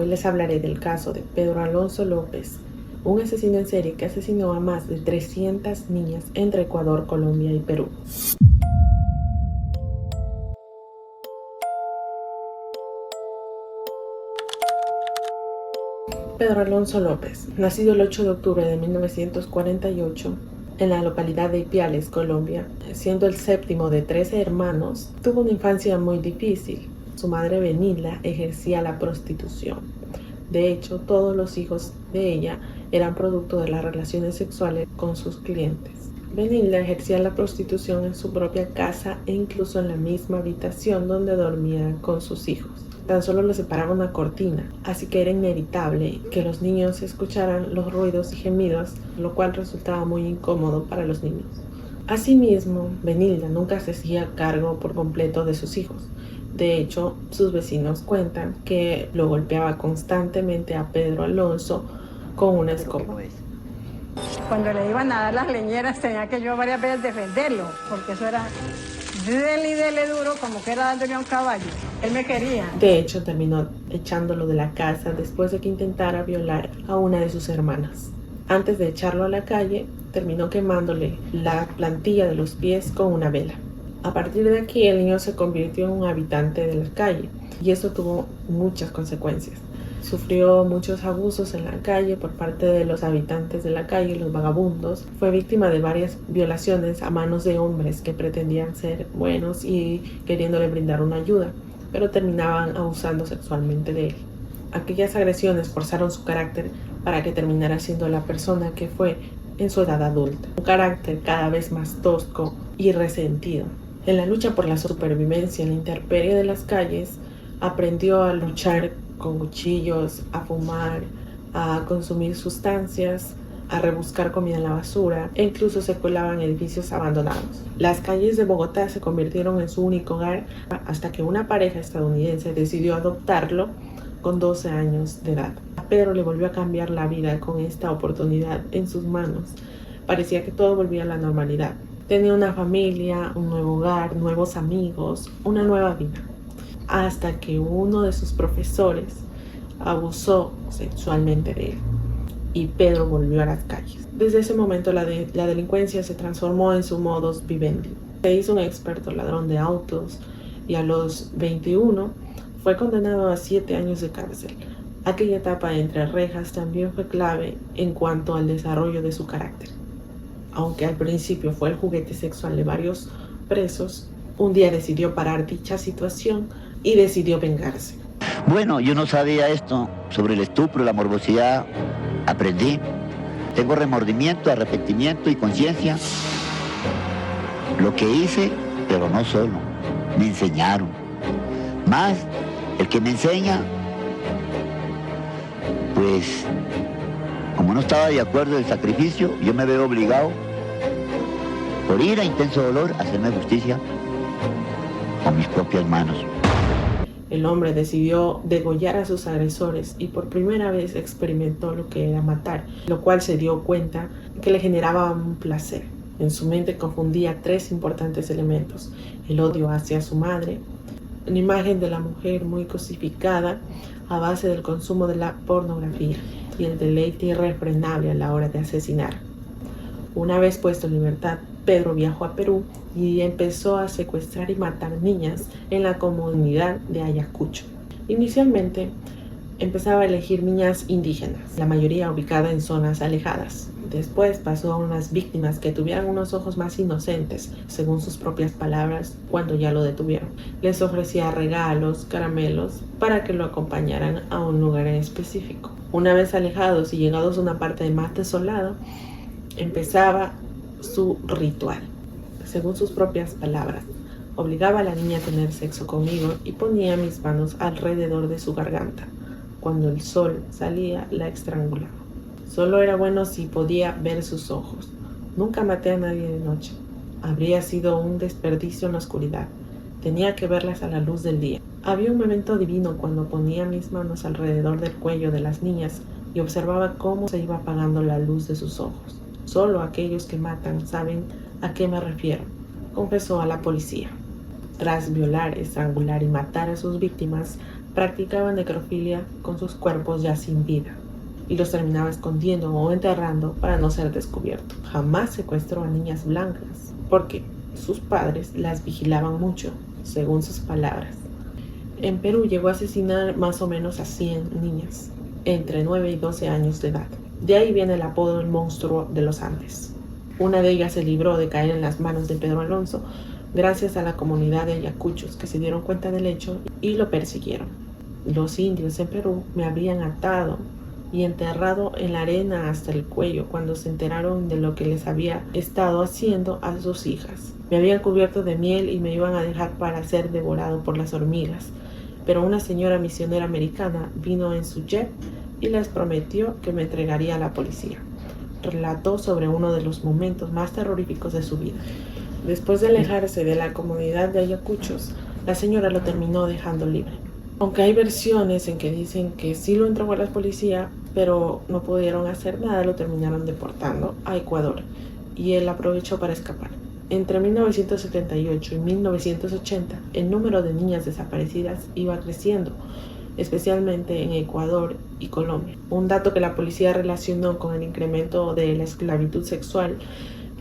Hoy les hablaré del caso de Pedro Alonso López, un asesino en serie que asesinó a más de 300 niñas entre Ecuador, Colombia y Perú. Pedro Alonso López, nacido el 8 de octubre de 1948 en la localidad de Ipiales, Colombia, siendo el séptimo de 13 hermanos, tuvo una infancia muy difícil. Su madre Benilda ejercía la prostitución. De hecho, todos los hijos de ella eran producto de las relaciones sexuales con sus clientes. Benilda ejercía la prostitución en su propia casa e incluso en la misma habitación donde dormía con sus hijos. Tan solo les separaba una cortina, así que era inevitable que los niños escucharan los ruidos y gemidos, lo cual resultaba muy incómodo para los niños. Asimismo, Benilda nunca se hacía cargo por completo de sus hijos. De hecho, sus vecinos cuentan que lo golpeaba constantemente a Pedro Alonso con una escoba. Cuando le iban a dar las leñeras tenía que yo varias veces defenderlo, porque eso era dele duro como que era dándole a un caballo. Él me quería. De hecho, terminó echándolo de la casa después de que intentara violar a una de sus hermanas. Antes de echarlo a la calle, terminó quemándole la plantilla de los pies con una vela. A partir de aquí, el niño se convirtió en un habitante de la calle y eso tuvo muchas consecuencias. Sufrió muchos abusos en la calle por parte de los habitantes de la calle, los vagabundos. Fue víctima de varias violaciones a manos de hombres que pretendían ser buenos y queriéndole brindar una ayuda, pero terminaban abusando sexualmente de él. Aquellas agresiones forzaron su carácter para que terminara siendo la persona que fue en su edad adulta. Un carácter cada vez más tosco y resentido. En la lucha por la supervivencia en la intemperie de las calles, aprendió a luchar con cuchillos, a fumar, a consumir sustancias, a rebuscar comida en la basura e incluso se colaba en edificios abandonados. Las calles de Bogotá se convirtieron en su único hogar hasta que una pareja estadounidense decidió adoptarlo con 12 años de edad. A Pedro le volvió a cambiar la vida con esta oportunidad en sus manos. Parecía que todo volvía a la normalidad. Tenía una familia, un nuevo hogar, nuevos amigos, una nueva vida. Hasta que uno de sus profesores abusó sexualmente de él y Pedro volvió a las calles. Desde ese momento la delincuencia se transformó en su modus vivendi. Se hizo un experto ladrón de autos y a los 21 fue condenado a 7 años de cárcel. Aquella etapa entre rejas también fue clave en cuanto al desarrollo de su carácter. Aunque al principio fue el juguete sexual de varios presos, un día decidió parar dicha situación y decidió vengarse. Bueno, yo no sabía esto sobre el estupro, la morbosidad. Aprendí. Tengo remordimiento, arrepentimiento y conciencia. Lo que hice, pero no solo. Me enseñaron. Más, el que me enseña, pues, como no estaba de acuerdo del sacrificio, yo me veo obligado, por ir a intenso dolor, a hacerme justicia con mis propias manos. El hombre decidió degollar a sus agresores y por primera vez experimentó lo que era matar, lo cual se dio cuenta que le generaba un placer. En su mente confundía 3 importantes elementos: el odio hacia su madre, una imagen de la mujer muy cosificada a base del consumo de la pornografía y el deleite irrefrenable a la hora de asesinar. Una vez puesto en libertad, Pedro viajó a Perú y empezó a secuestrar y matar niñas en la comunidad de Ayacucho. Inicialmente empezaba a elegir niñas indígenas, la mayoría ubicada en zonas alejadas. Después pasó a unas víctimas que tuvieran unos ojos más inocentes, según sus propias palabras, cuando ya lo detuvieron. Les ofrecía regalos, caramelos, para que lo acompañaran a un lugar en específico. Una vez alejados y llegados a una parte más desolada, empezaba su ritual. Según sus propias palabras, obligaba a la niña a tener sexo conmigo y ponía mis manos alrededor de su garganta. Cuando el sol salía, la estrangulaba. Solo era bueno si podía ver sus ojos. Nunca maté a nadie de noche. Habría sido un desperdicio en la oscuridad. Tenía que verlas a la luz del día. Había un momento divino cuando ponía mis manos alrededor del cuello de las niñas y observaba cómo se iba apagando la luz de sus ojos. Solo aquellos que matan saben a qué me refiero, confesó a la policía. Tras violar, estrangular y matar a sus víctimas, practicaba necrofilia con sus cuerpos ya sin vida y los terminaba escondiendo o enterrando para no ser descubierto. Jamás secuestró a niñas blancas porque sus padres las vigilaban mucho, según sus palabras. En Perú llegó a asesinar más o menos a 100 niñas, entre 9 y 12 años de edad. De ahí viene el apodo del monstruo de los Andes. Una de ellas se libró de caer en las manos de Pedro Alonso gracias a la comunidad de ayacuchos que se dieron cuenta del hecho y lo persiguieron. Los indios en Perú me habían atado y enterrado en la arena hasta el cuello cuando se enteraron de lo que les había estado haciendo a sus hijas. Me habían cubierto de miel y me iban a dejar para ser devorado por las hormigas, pero una señora misionera americana vino en su jet y les prometió que me entregaría a la policía. Relató sobre uno de los momentos más terroríficos de su vida. Después de alejarse de la comunidad de ayacuchos, la señora lo terminó dejando libre. Aunque hay versiones en que dicen que sí lo entregó a la policía, pero no pudieron hacer nada, lo terminaron deportando a Ecuador y él aprovechó para escapar. Entre 1978 y 1980, el número de niñas desaparecidas iba creciendo, especialmente en Ecuador y Colombia. Un dato que la policía relacionó con el incremento de la esclavitud sexual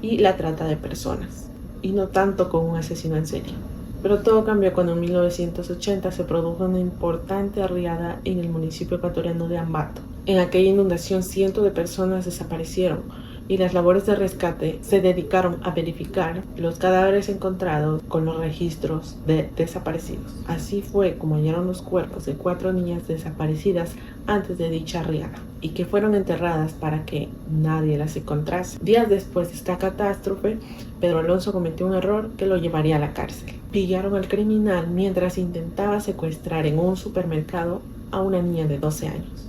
y la trata de personas, y no tanto con un asesino en serie. Pero todo cambió cuando en 1980 se produjo una importante riada en el municipio ecuatoriano de Ambato. En aquella inundación cientos de personas desaparecieron y las labores de rescate se dedicaron a verificar los cadáveres encontrados con los registros de desaparecidos. Así fue como hallaron los cuerpos de 4 niñas desaparecidas antes de dicha riada y que fueron enterradas para que nadie las encontrase. Días después de esta catástrofe, Pedro Alonso cometió un error que lo llevaría a la cárcel. Pillaron al criminal mientras intentaba secuestrar en un supermercado a una niña de 12 años.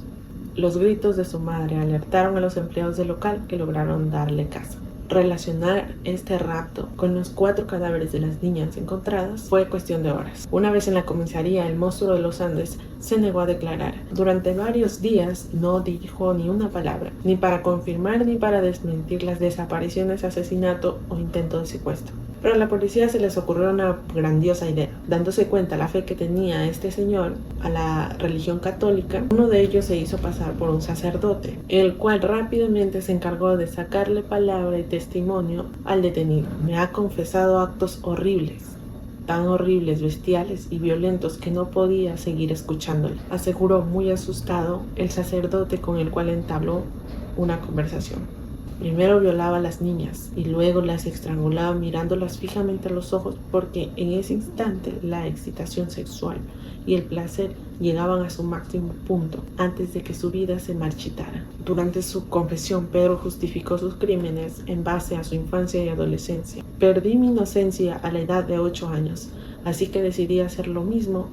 Los gritos de su madre alertaron a los empleados del local que lograron darle caza. Relacionar este rapto con los 4 cadáveres de las niñas encontradas fue cuestión de horas. Una vez en la comisaría, el monstruo de los Andes se negó a declarar. Durante varios días no dijo ni una palabra, ni para confirmar ni para desmentir las desapariciones, asesinato o intento de secuestro. Pero a la policía se les ocurrió una grandiosa idea. Dándose cuenta la fe que tenía este señor a la religión católica, uno de ellos se hizo pasar por un sacerdote, el cual rápidamente se encargó de sacarle palabra y testimonio al detenido. Me ha confesado actos horribles, tan horribles, bestiales y violentos que no podía seguir escuchándole, aseguró muy asustado el sacerdote con el cual entabló una conversación. Primero violaba a las niñas y luego las estrangulaba mirándolas fijamente a los ojos porque en ese instante la excitación sexual y el placer llegaban a su máximo punto antes de que su vida se marchitara. Durante su confesión, Pedro justificó sus crímenes en base a su infancia y adolescencia. Perdí mi inocencia a la edad de 8 años, así que decidí hacer lo mismo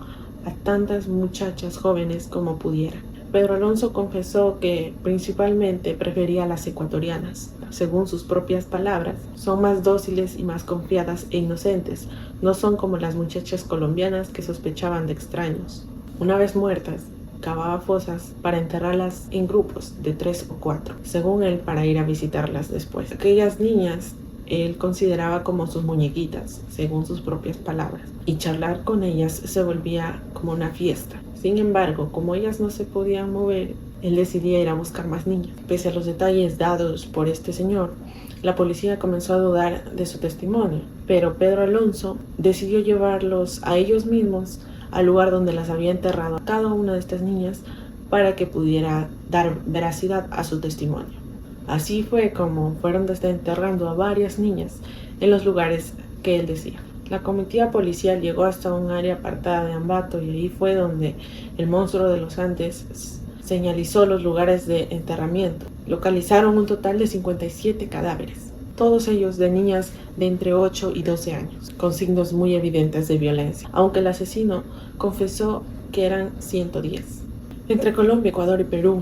a tantas muchachas jóvenes como pudiera. Pedro Alonso confesó que principalmente prefería a las ecuatorianas. Según sus propias palabras, son más dóciles y más confiadas e inocentes. No son como las muchachas colombianas que sospechaban de extraños. Una vez muertas, cavaba fosas para enterrarlas en grupos de 3 o 4, según él, para ir a visitarlas después. Aquellas niñas él consideraba como sus muñequitas, según sus propias palabras, y charlar con ellas se volvía como una fiesta. Sin embargo, como ellas no se podían mover, él decidía ir a buscar más niñas. Pese a los detalles dados por este señor, la policía comenzó a dudar de su testimonio, pero Pedro Alonso decidió llevarlos a ellos mismos al lugar donde las había enterrado a cada una de estas niñas para que pudiera dar veracidad a su testimonio. Así fue como fueron desenterrando a varias niñas en los lugares que él decía. La comitiva policial llegó hasta un área apartada de Ambato y ahí fue donde el monstruo de los Andes señalizó los lugares de enterramiento. Localizaron un total de 57 cadáveres, todos ellos de niñas de entre 8 y 12 años, con signos muy evidentes de violencia, aunque el asesino confesó que eran 110. Entre Colombia, Ecuador y Perú,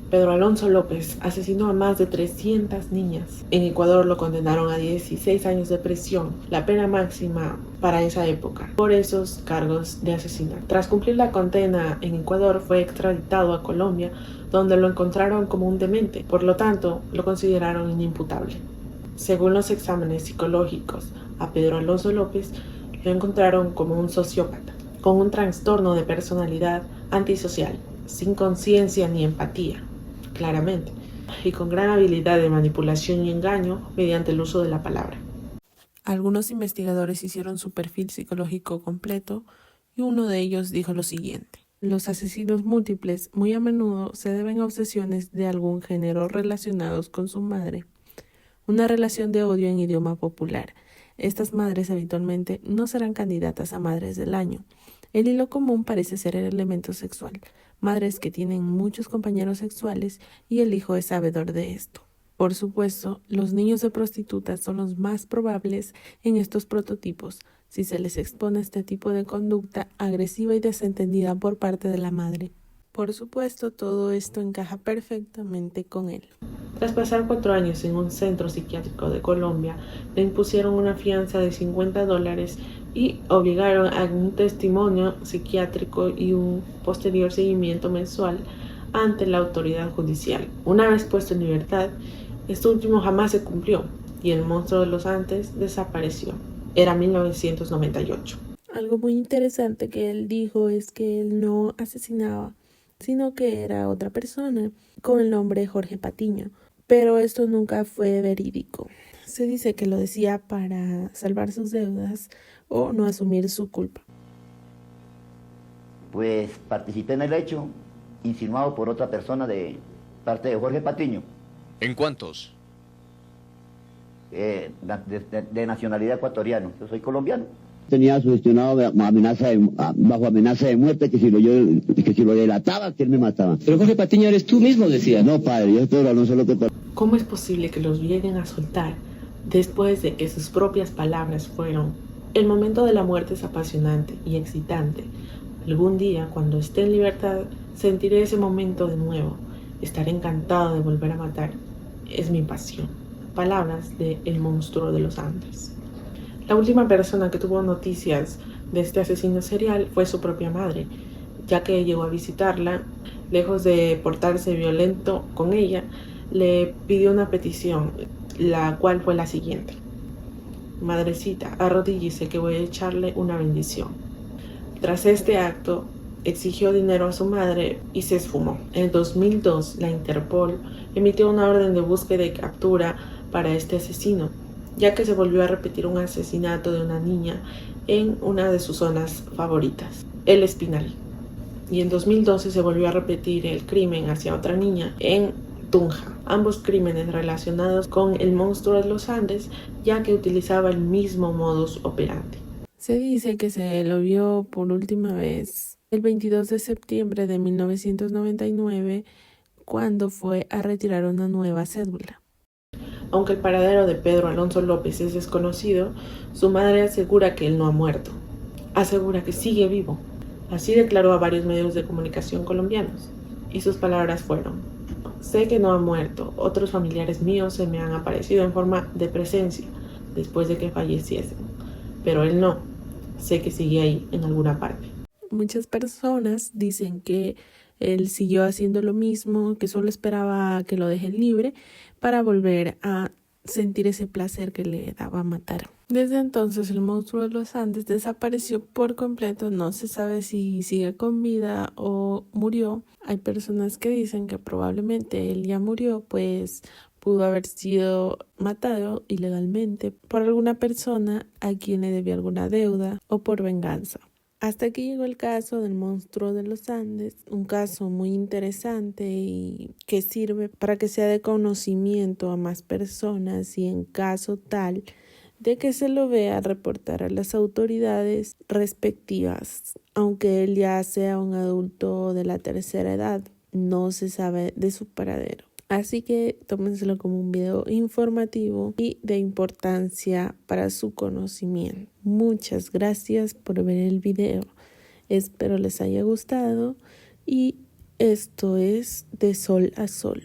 Pedro Alonso López asesinó a más de 300 niñas. En Ecuador lo condenaron a 16 años de prisión, la pena máxima para esa época, por esos cargos de asesinato. Tras cumplir la condena en Ecuador, fue extraditado a Colombia, donde lo encontraron como un demente, por lo tanto lo consideraron inimputable. Según los exámenes psicológicos, a Pedro Alonso López lo encontraron como un sociópata. con un trastorno de personalidad antisocial, sin conciencia ni empatía, claramente, y con gran habilidad de manipulación y engaño mediante el uso de la palabra. Algunos investigadores hicieron su perfil psicológico completo y uno de ellos dijo lo siguiente: los asesinos múltiples muy a menudo se deben a obsesiones de algún género relacionados con su madre. Una relación de odio en idioma popular. Estas madres habitualmente no serán candidatas a madres del año. El hilo común parece ser el elemento sexual. Madres que tienen muchos compañeros sexuales y el hijo es sabedor de esto. Por supuesto, los niños de prostitutas son los más probables en estos prototipos, si se les expone este tipo de conducta agresiva y desentendida por parte de la madre. Por supuesto, todo esto encaja perfectamente con él. Tras pasar 4 años en un centro psiquiátrico de Colombia, le impusieron una fianza de $50 y obligaron a un testimonio psiquiátrico y un posterior seguimiento mensual ante la autoridad judicial. Una vez puesto en libertad, este último jamás se cumplió y el monstruo de los Andes desapareció. Era 1998. Algo muy interesante que él dijo es que él no asesinaba, sino que era otra persona con el nombre Jorge Patiño. Pero esto nunca fue verídico. Se dice que lo decía para salvar sus deudas o no asumir su culpa. Pues participé en el hecho insinuado por otra persona de parte de Jorge Patiño. ¿En cuántos? De nacionalidad ecuatoriana. Yo soy colombiano. Tenía sugestionado bajo amenaza de muerte que si lo delataba, que él me mataba. Pero Jorge Patiño eres tú mismo, decía. No, padre, yo esto no sé lo que pasa. ¿Cómo es posible que los lleguen a soltar después de que sus propias palabras fueron: el momento de la muerte es apasionante y excitante? Algún día, cuando esté en libertad, sentiré ese momento de nuevo. Estaré encantado de volver a matar. Es mi pasión. Palabras de El monstruo de los Andes. La última persona que tuvo noticias de este asesino serial fue su propia madre, ya que llegó a visitarla. Lejos de portarse violento con ella, le pidió una petición, la cual fue la siguiente: madrecita, arrodíllese que voy a echarle una bendición. Tras este acto, exigió dinero a su madre y se esfumó. En 2002, la Interpol emitió una orden de búsqueda y captura para este asesino, ya que se volvió a repetir un asesinato de una niña en una de sus zonas favoritas, El Espinal. Y en 2012 se volvió a repetir el crimen hacia otra niña en Tunja. Ambos crímenes relacionados con el monstruo de los Andes, ya que utilizaba el mismo modus operandi. Se dice que se lo vio por última vez el 22 de septiembre de 1999, cuando fue a retirar una nueva cédula. Aunque el paradero de Pedro Alonso López es desconocido, su madre asegura que él no ha muerto. Asegura que sigue vivo. Así declaró a varios medios de comunicación colombianos. Y sus palabras fueron: sé que no ha muerto. Otros familiares míos se me han aparecido en forma de presencia después de que falleciesen. Pero él no. Sé que sigue ahí en alguna parte. Muchas personas dicen que él siguió haciendo lo mismo, que solo esperaba que lo dejen libre para volver a sentir ese placer que le daba matar. Desde entonces el monstruo de los Andes desapareció por completo. No se sabe si sigue con vida o murió. Hay personas que dicen que probablemente él ya murió, pues pudo haber sido matado ilegalmente por alguna persona a quien le debía alguna deuda o por venganza. Hasta aquí llegó el caso del monstruo de los Andes, un caso muy interesante y que sirve para que sea de conocimiento a más personas, y en caso tal de que se lo vea, reportar a las autoridades respectivas. Aunque él ya sea un adulto de la tercera edad, no se sabe de su paradero. Así que tómenselo como un video informativo y de importancia para su conocimiento. Muchas gracias por ver el video. Espero les haya gustado y esto es De Sol a Sol.